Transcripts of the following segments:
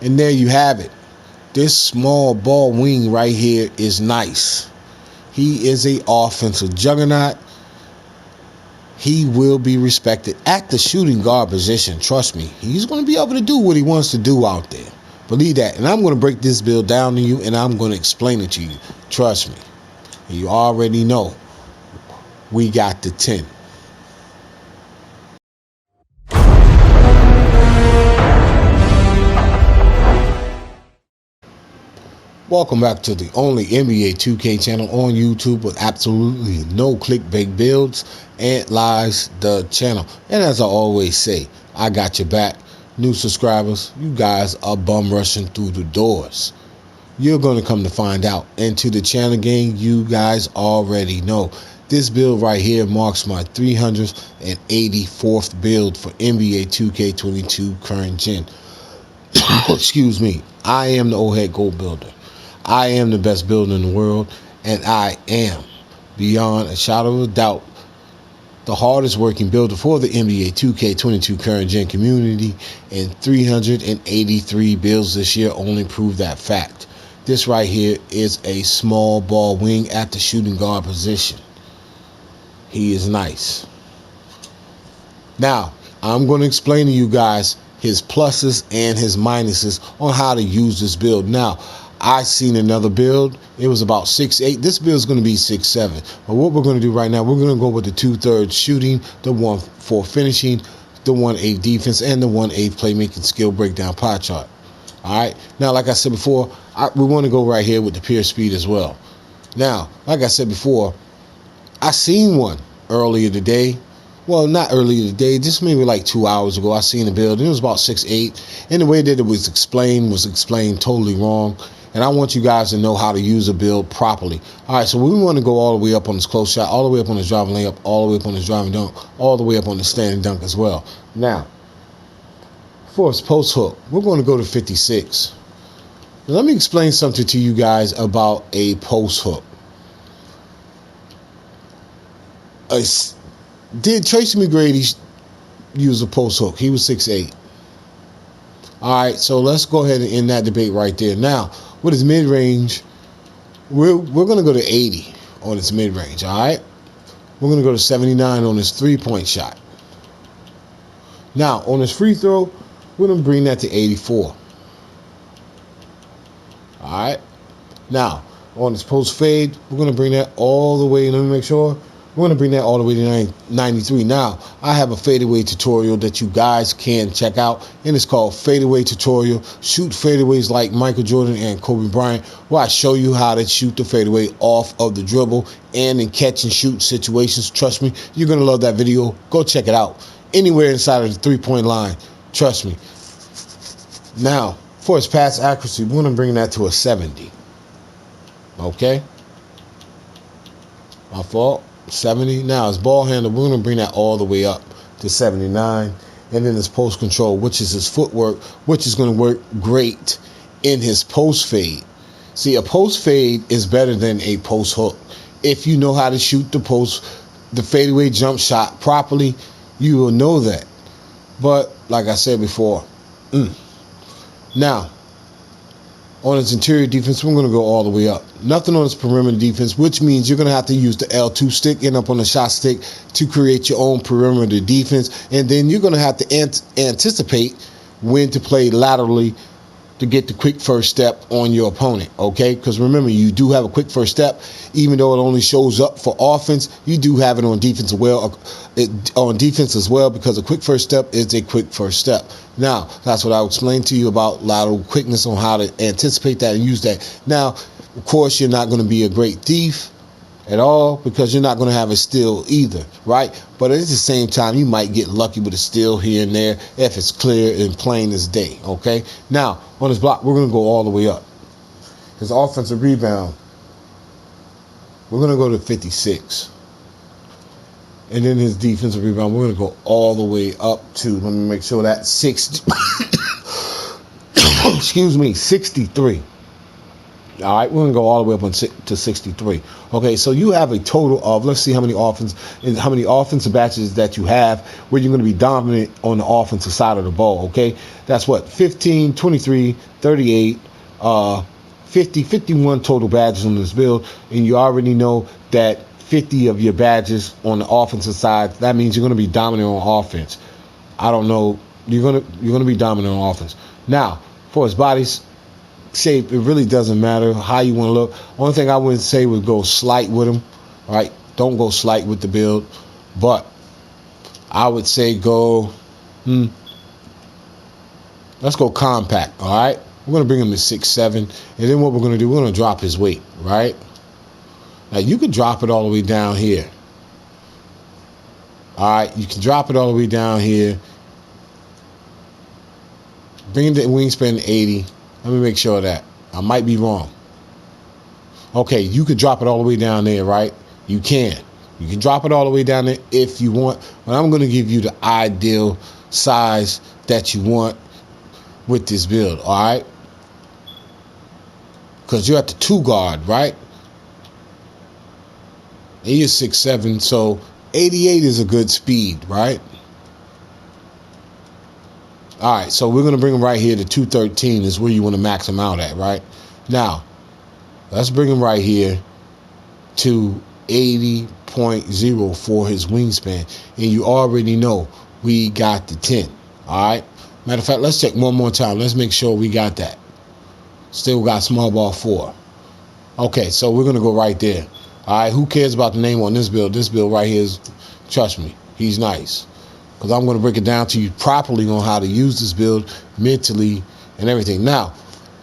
And there you have it. This small ball wing right here is nice. He is a offensive juggernaut. He will be respected at the shooting guard position. Trust me, he's going to be able to do what he wants to do out there. Believe that. And I'm going to break this build down to you, and I'm going to explain it to you. Trust me. You already know we got the 10. Welcome back to the only NBA 2K channel on YouTube with absolutely no clickbait builds and lies the channel. And as I always say, I got your back. New subscribers, you guys are bum rushing through the doors. You're going to come to find out. And to the channel gang, you guys already know. This build right here marks my 384th build for NBA 2K22 current gen. Excuse me. I am the old head gold builder. I am the best builder in the world, and I am, beyond a shadow of a doubt, the hardest working builder for the NBA 2K22 current gen community, and 383 builds this year only prove that fact. This right here is a small ball wing at the shooting guard position. He is nice. Now, I'm going to explain to you guys his pluses and his minuses on how to use this build. Now, I seen another build. It was about 6'8". This build is going to be 6'7". But what we're going to do right now, we're going to go with the 2/3 shooting, the 1/4 finishing, the 1/8 defense, and the 1/8 playmaking skill breakdown pie chart. All right. Now, like I said before, we want to go right here with the pure speed as well. Now, like I said before, I seen one earlier today. Well, not earlier today, just maybe like 2 hours ago. I seen a build. It was about 6'8", and the way that it was explained totally wrong. And I want you guys to know how to use a build properly. All right, so we want to go all the way up on this close shot, all the way up on this driving layup, all the way up on this driving dunk, all the way up on the standing dunk as well. Now, for his post hook, we're going to go to 56. Now, let me explain something to you guys about a post hook. Did Tracy McGrady use a post hook? He was 6'8". All right, so let's go ahead and end that debate right there. Now, with his mid-range, we're going to go to 80 on his mid-range, all right? We're going to go to 79 on his three-point shot. Now, on his free throw, we're going to bring that to 84. All right? Now, on his post fade, we're going to bring that all the way, let me make sure, we're going to bring that all the way to 93. Now, I have a fadeaway tutorial that you guys can check out, and it's called Fadeaway Tutorial. Shoot fadeaways like Michael Jordan and Kobe Bryant, where I show you how to shoot the fadeaway off of the dribble and in catch and shoot situations. Trust me, you're going to love that video. Go check it out. Anywhere inside of the three-point line. Trust me. Now, for his pass accuracy, we're going to bring that to a 70. Okay? My fault. 70. Now his ball handle, we're going to bring that all the way up to 79. And then his post control, which is his footwork, which is going to work great in his post fade. See, a post fade is better than a post hook. If you know how to shoot the fadeaway jump shot properly, you will know that. But like I said before, now on his interior defense, we're going to go all the way up. Nothing on his perimeter defense, which means you're going to have to use the L2 stick and up on the shot stick to create your own perimeter defense. And then you're going to have to anticipate when to play laterally to get the quick first step on your opponent, okay? Because remember, you do have a quick first step. Even though it only shows up for offense, you do have it on defense as well, because a quick first step is a quick first step. Now, that's what I'll explain to you about lateral quickness, on how to anticipate that and use that. Now, of course, you're not going to be a great thief at all, because you're not going to have a steal either, right? But at the same time, you might get lucky with a steal here and there if it's clear and plain as day, okay? Now, on his block, we're going to go all the way up. His offensive rebound, we're going to go to 56. And then his defensive rebound, we're going to go all the way up to, let me make sure that 60, excuse me, 63. All right, we're gonna go all the way up to 63. Okay, so you have a total of, let's see how many offensive batches that you have where you're gonna be dominant on the offensive side of the ball. Okay, that's what 15, 23, 38, 50, 51 total badges on this build, and you already know that 50 of your badges on the offensive side. That means you're gonna be dominant on offense. I don't know, you're gonna be dominant on offense. Now, for his body's shape, it really doesn't matter how you want to look. Only thing I wouldn't say would go slight with him. All right, don't go slight with the build, but I would say go let's go compact. All right, we're gonna bring him to 6'7", and then what we're gonna do, we're gonna drop his weight. Right now, you can drop it all the way down here. All right, you can drop it all the way down here. Bring the wingspan to 80. Let me make sure of that. I might be wrong. Okay, you could drop it all the way down there, right? You can. You can drop it all the way down there if you want. But I'm going to give you the ideal size that you want with this build, all right? Because you're at the 2 guard, right? And you're 6'7", so 88 is a good speed, right? All right, so we're going to bring him right here to 213 is where you want to max him out at, right? Now, let's bring him right here to 80.0 for his wingspan. And you already know we got the 10, all right? Matter of fact, let's check one more time. Let's make sure we got that. Still got small ball 4. Okay, so we're going to go right there. All right, who cares about the name on this build? This build right here is, trust me, he's nice. Because I'm going to break it down to you properly on how to use this build mentally and everything. Now,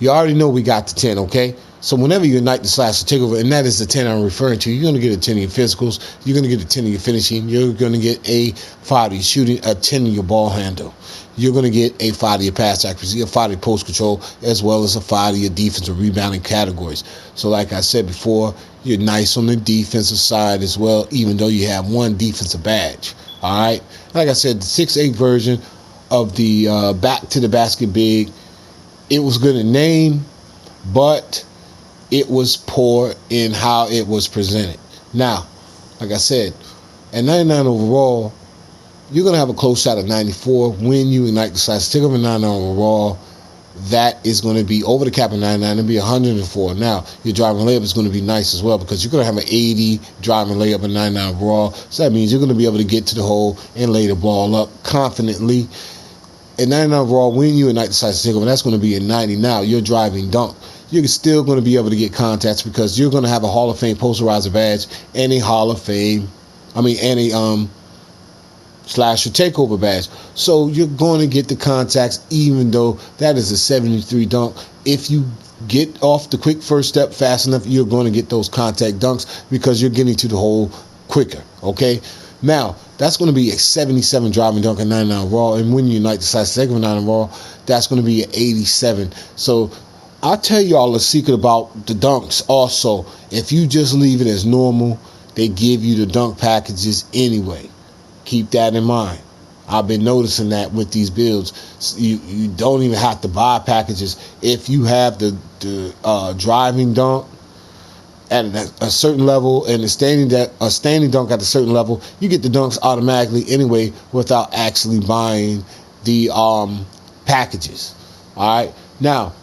you already know we got the 10, okay? So whenever you ignite the slash to takeover, and that is the 10 I'm referring to, you're going to get a 10 in your physicals, you're going to get a 10 in your finishing, you're going to get a 5 in your shooting, a 10 in your ball handle. You're going to get a 5 in your pass accuracy, a 5 in your post control, as well as a 5 in your defensive rebounding categories. So like I said before, you're nice on the defensive side as well, even though you have 1 defensive badge. All right, like I said, the 6'8" version of the back to the basket big, it was good in name, but it was poor in how it was presented. Now, like I said, at 99 overall, you're going to have a close shot of 94 when you ignite the slash. Take over 99 overall. That is going to be over the cap of 99. It'll be 104. Now, your driving layup is going to be nice as well because you're going to have an 80 driving layup and 99 overall. So that means you're going to be able to get to the hole and lay the ball up confidently. At 99 overall, when you ignite the slash takeover, that's going to be a 90. Now, your driving dunk, you're still going to be able to get contacts because you're going to have a Hall of Fame posterizer badge and a Hall of Fame, and a slash or takeover badge. So you're going to get the contacts even though that is a 73 dunk. If you get off the quick first step fast enough, you're going to get those contact dunks because you're getting to the hole quicker, okay? Now, that's going to be a 77 driving dunk at 99 raw, and when you ignite the slash takeover 99 raw, that's going to be an 87. So I'll tell y'all a secret about the dunks also. If you just leave it as normal, they give you the dunk packages anyway. Keep that in mind. I've been noticing that with these builds. You don't even have to buy packages. If you have the driving dunk at a certain level and a standing dunk at a certain level, you get the dunks automatically anyway without actually buying the packages. All right. Now,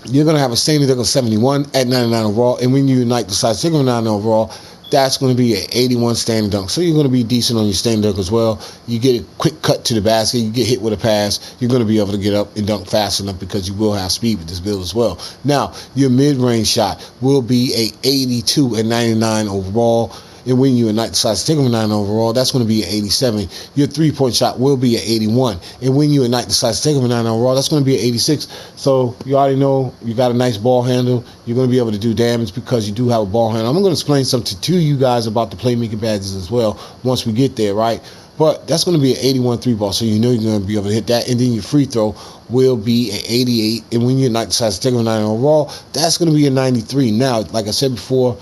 you're going to have a standing dunk of 71 at 99 overall, and when you ignite the size 99 overall, that's going to be an 81 standing dunk. So you're going to be decent on your standing dunk as well. You get a quick cut to the basket. You get hit with a pass. You're going to be able to get up and dunk fast enough because you will have speed with this build as well. Now, your mid-range shot will be a 82 and 99 overall. And when you ignite the size take over 9 overall, that's going to be an 87. Your three-point shot will be an 81. And when you ignite the size take over 9 overall, that's going to be an 86. So you already know you got a nice ball handle. You're going to be able to do damage because you do have a ball handle. I'm going to explain something to you guys about the playmaking badges as well once we get there, right? But that's going to be an 81 3-ball, so you know you're going to be able to hit that. And then your free throw will be an 88. And when you ignite the size take over 9 overall, that's going to be a 93. Now, like I said before,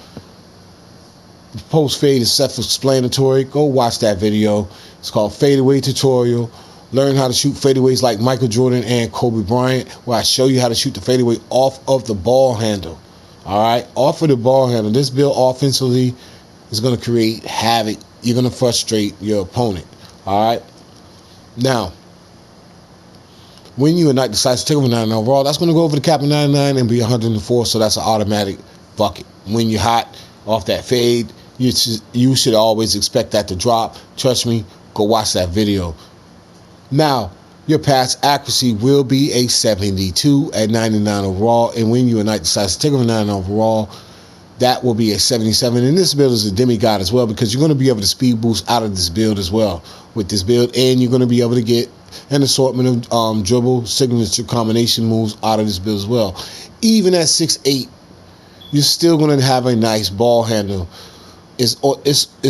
post fade is self-explanatory. Go watch that video. It's called Fadeaway Tutorial Learn how to shoot fadeaways like Michael Jordan and Kobe Bryant, where I show you how to shoot the fadeaway off of the ball handle. All right, off of the ball handle. This build offensively is going to create havoc. You're going to frustrate your opponent. All right. Now, when you and Knight decides to take over 99 overall, that's going to go over the cap of 99 and be 104. So that's an automatic bucket. When you're hot off that fade, you should always expect that to drop. Trust me, go watch that video. Now, your pass accuracy will be a 72 at 99 overall. And when you and Knight decides to take over 99 overall, that will be a 77. And this build is a demigod as well, because you're going to be able to speed boost out of this build as well with this build. And you're going to be able to get an assortment of dribble, signature combination moves out of this build as well. Even at 6'8", you're still going to have a nice ball handle. It's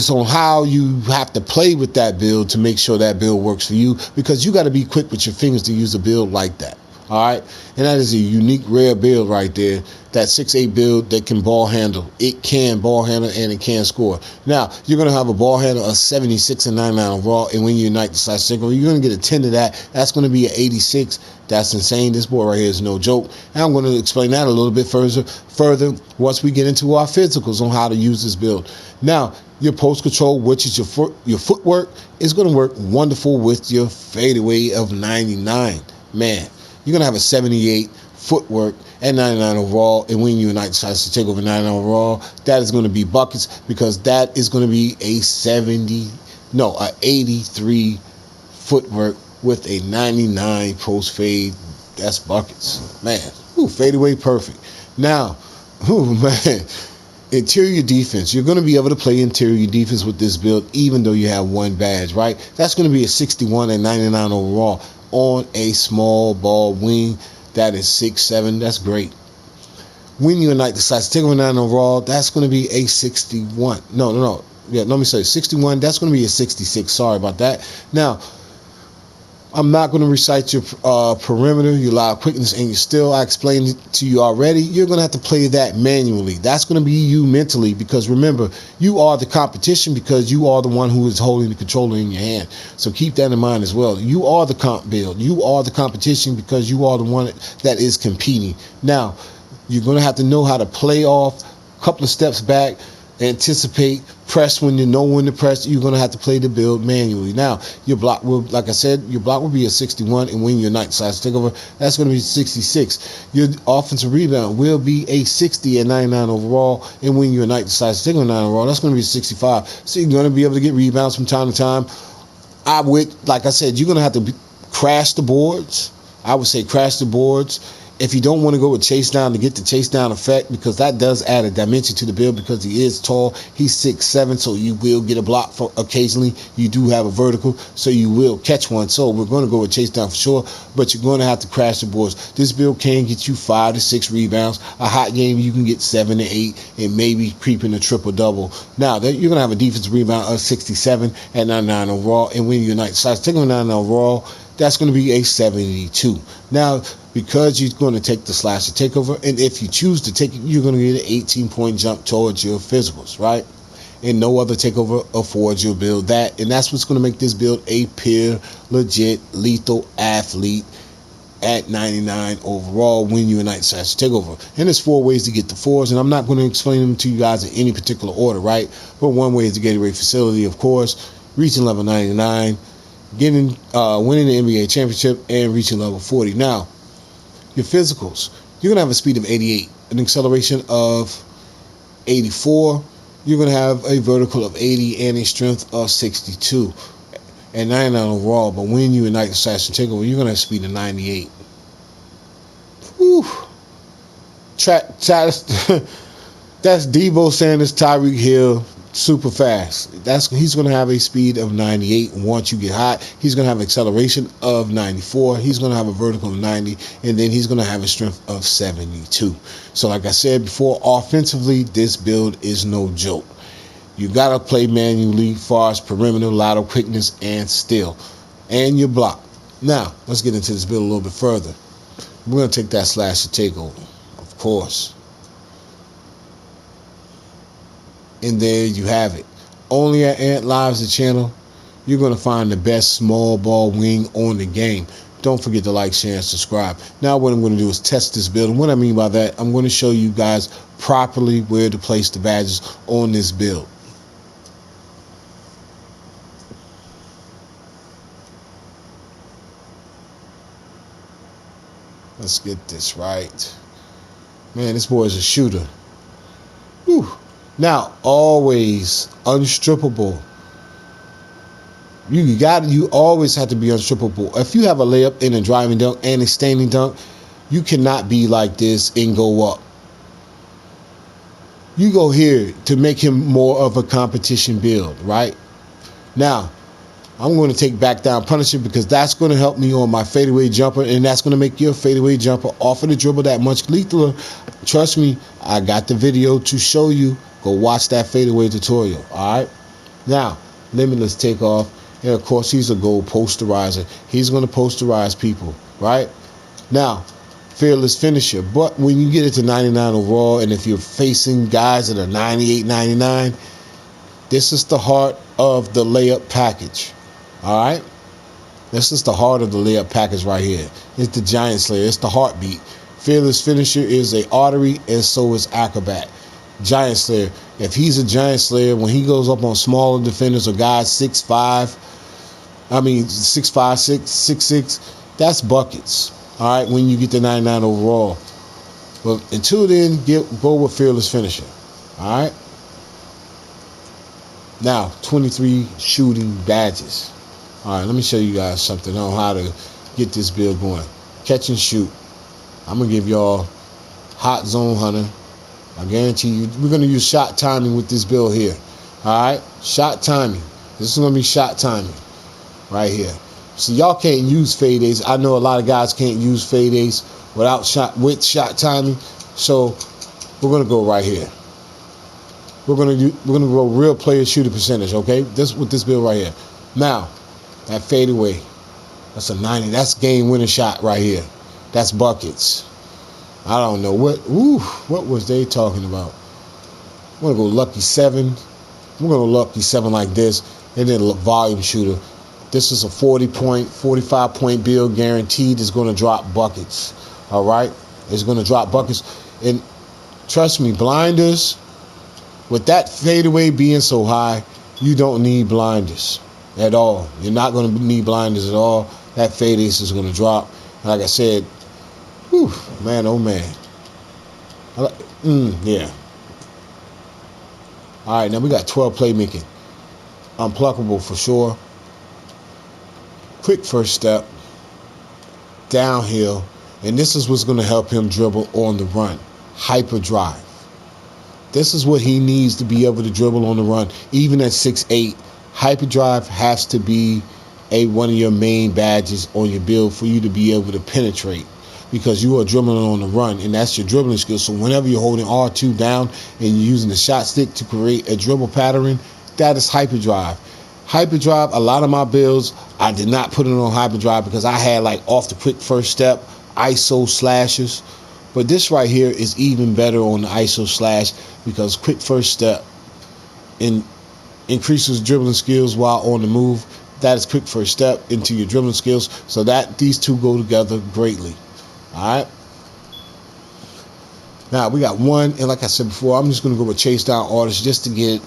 on how you have to play with that build to make sure that build works for you, because you got to be quick with your fingers to use a build like that. All right, and that is a unique, rare build right there. That 6'8" build that can ball handle. It can ball handle and it can score. Now, you're going to have a ball handle of 76 and 99 overall, and when you unite the slash single, you're going to get a 10 to that. That's going to be an 86. That's insane. This board right here is no joke. And I'm going to explain that a little bit further once we get into our physicals on how to use this build. Now, your post control, which is your footwork, is going to work wonderful with your fadeaway of 99. Man, you're going to have a 78 footwork at 99 overall, and when you unite decides to take over 99 overall, that is going to be buckets, because that is going to be a 83 footwork with a 99 post fade. That's buckets, man. Ooh, fadeaway perfect. Now, ooh, man, interior defense. You're going to be able to play interior defense with this build, even though you have one badge, right? That's going to be a 61 and 99 overall on a small ball wing. That is 6'7". That's great. When you unite decides to take over 9 overall, that's going to be a 61. No. Yeah, let me say 61. That's going to be a 66. Sorry about that. Now, I'm not going to recite your perimeter, your live quickness, and your still. I explained it to you already. You're going to have to play that manually. That's going to be you mentally, because remember, you are the competition, because you are the one who is holding the controller in your hand. So keep that in mind as well. You are the comp build. You are the competition, because you are the one that is competing. Now, you're going to have to know how to play off a couple of steps back, anticipate, press when you know when to press. You're going to have to play the build manually. Now, your block will, like I said, your block will be a 61, and when your night decides to take over, that's going to be 66. Your offensive rebound will be a 60 and 99 overall, and when your night decides to take over 9 overall, that's going to be 65. So you're going to be able to get rebounds from time to time. Like I said, you're going to have to crash the boards. I would say crash the boards. If you don't want to go with chase down to get the chase down effect, because that does add a dimension to the build, because he is tall. He's 6'7", so you will get a block for occasionally. You do have a vertical, so you will catch one. So we're going to go with chase down for sure, but you're going to have to crash the boards. This build can get you 5 to 6 rebounds. A hot game, you can get 7 to 8, and maybe creeping a triple-double. Now, you're going to have a defensive rebound of 67 at 99 overall, and when you unite size, take on 99 overall, that's going to be a 72. Now, because you're going to take the slasher takeover, and if you choose to take it, you're going to get an 18-point jump towards your physicals, right? And no other takeover affords your build that, and that's what's going to make this build a pure, legit, lethal athlete at 99 overall when you unite slasher takeover. And there's 4 ways to get the 4s, and I'm not going to explain them to you guys in any particular order, right? But one way is the Gatorade facility, of course, reaching level 99, winning the NBA championship, and reaching level 40. Now, your physicals, you're going to have a speed of 88, an acceleration of 84, you're going to have a vertical of 80, and a strength of 62 and 99 overall. But when you unite the Assassin Takeover, you're going to have a speed of 98. Whew. That's Debo Sanders, Tyreek Hill, super fast. He's going to have a speed of 98. Once you get hot, he's going to have an acceleration of 94. He's going to have a vertical of 90, and then he's going to have a strength of 72. So like I said before, offensively, this build is no joke. You got to play manually as far as perimeter, lateral quickness, and steal, and your block. Now, let's get into this build a little bit further. We're going to take that slasher takeover, of course. And there you have it. Only at Ant Live's the channel. you're going to find the best small ball wing on the game. Don't forget to like, share, and subscribe. Now what I'm going to do is test this build. And what I mean by that, I'm going to show you guys properly where to place the badges on this build. Let's get this right. Man, this boy is a shooter. Whew. Now, always unstrippable. You always have to be unstrippable. If you have a layup and a driving dunk and a standing dunk, you cannot be like this and go up. You go here to make him more of a competition build, right? Now, I'm going to take back down punisher because that's going to help me on my fadeaway jumper, and that's going to make your fadeaway jumper off of the dribble that much lethaler. Trust me, I got the video to show you. Go watch that fadeaway tutorial, all right? Now, limitless takeoff. And of course, he's a goal posterizer. He's going to posterize people, right? Now, fearless finisher. But when you get it to 99 overall, and if you're facing guys that are 98, 99, this is the heart of the layup package, all right? This is the heart of the layup package right here. It's the Giant Slayer. It's the heartbeat. Fearless finisher is a artery, and so is acrobat. Giant Slayer. If he's a Giant Slayer, when he goes up on smaller defenders or guys 6'5", 6'5", 6'6", that's buckets. All right, when you get to 99 overall. But until then, go with fearless finisher. All right. Now, 23 shooting badges. All right, let me show you guys something on how to get this build going. Catch and shoot. I'm gonna give y'all hot zone hunter. I guarantee you, we're going to use shot timing with this build here. All right? Shot timing. This is going to be shot timing right here. So y'all can't use fades. I know a lot of guys can't use fades with shot timing. So we're going to go right here. We're going to go real player shooter percentage, okay? This with this build right here. Now, that fadeaway. That's a 90. That's game winning shot right here. That's buckets. I don't know what was they talking about. I'm gonna go lucky 7. I'm gonna go lucky 7 like this, and then volume shooter. This is a 45 point build guaranteed. It's gonna drop buckets. All right, it's gonna drop buckets, and trust me, blinders. With that fadeaway being so high, you don't need blinders at all. You're not gonna need blinders at all. That fade ace is gonna drop. Like I said. Whew, man, oh man. Yeah. All right, now we got 12 playmaking. Unpluckable for sure. Quick first step. Downhill. And this is what's going to help him dribble on the run. Hyperdrive. This is what he needs to be able to dribble on the run. Even at 6'8", hyperdrive has to be one of your main badges on your build for you to be able to penetrate. Because you are dribbling on the run, and that's your dribbling skill. So whenever you're holding R2 down and you're using the shot stick to create a dribble pattern, that is hyperdrive. Hyperdrive, a lot of my builds, I did not put it on hyperdrive because I had like off the quick first step, ISO slashes. But this right here is even better on the ISO slash because quick first step increases dribbling skills while on the move. That is quick first step into your dribbling skills. So that these two go together greatly. All right. Now we got one, and like I said before, I'm just going to go with chase down artists just to get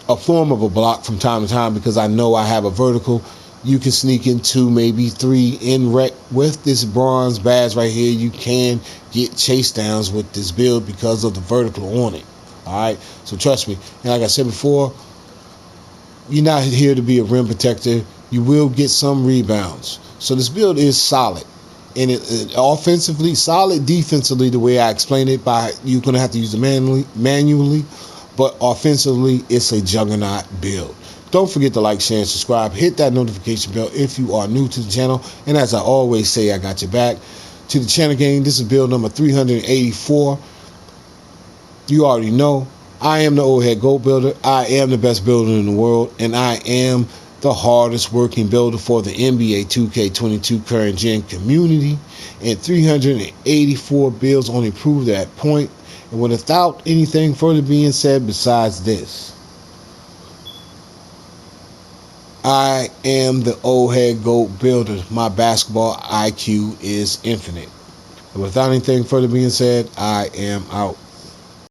a form of a block from time to time because I know I have a vertical. You can sneak in 2, maybe 3 in rec with this bronze badge right here. You can get chase downs with this build because of the vertical on it. All right. So trust me. And like I said before, you're not here to be a rim protector. You will get some rebounds. So this build is solid, and it offensively solid, defensively the way I explained it. You're gonna have to use it manually, but offensively it's a juggernaut build. Don't forget to like, share, and subscribe. Hit that notification bell if you are new to the channel. And as I always say, I got your back. To the channel gang, this is build number 384. You already know I am the old head gold builder. I am the best builder in the world, and I am the hardest working builder for the NBA 2K22 current gen community, and 384 builds only prove that point. And without anything further being said besides this, I am the old head GOAT builder. My basketball IQ is infinite. Without anything further being said, I am out.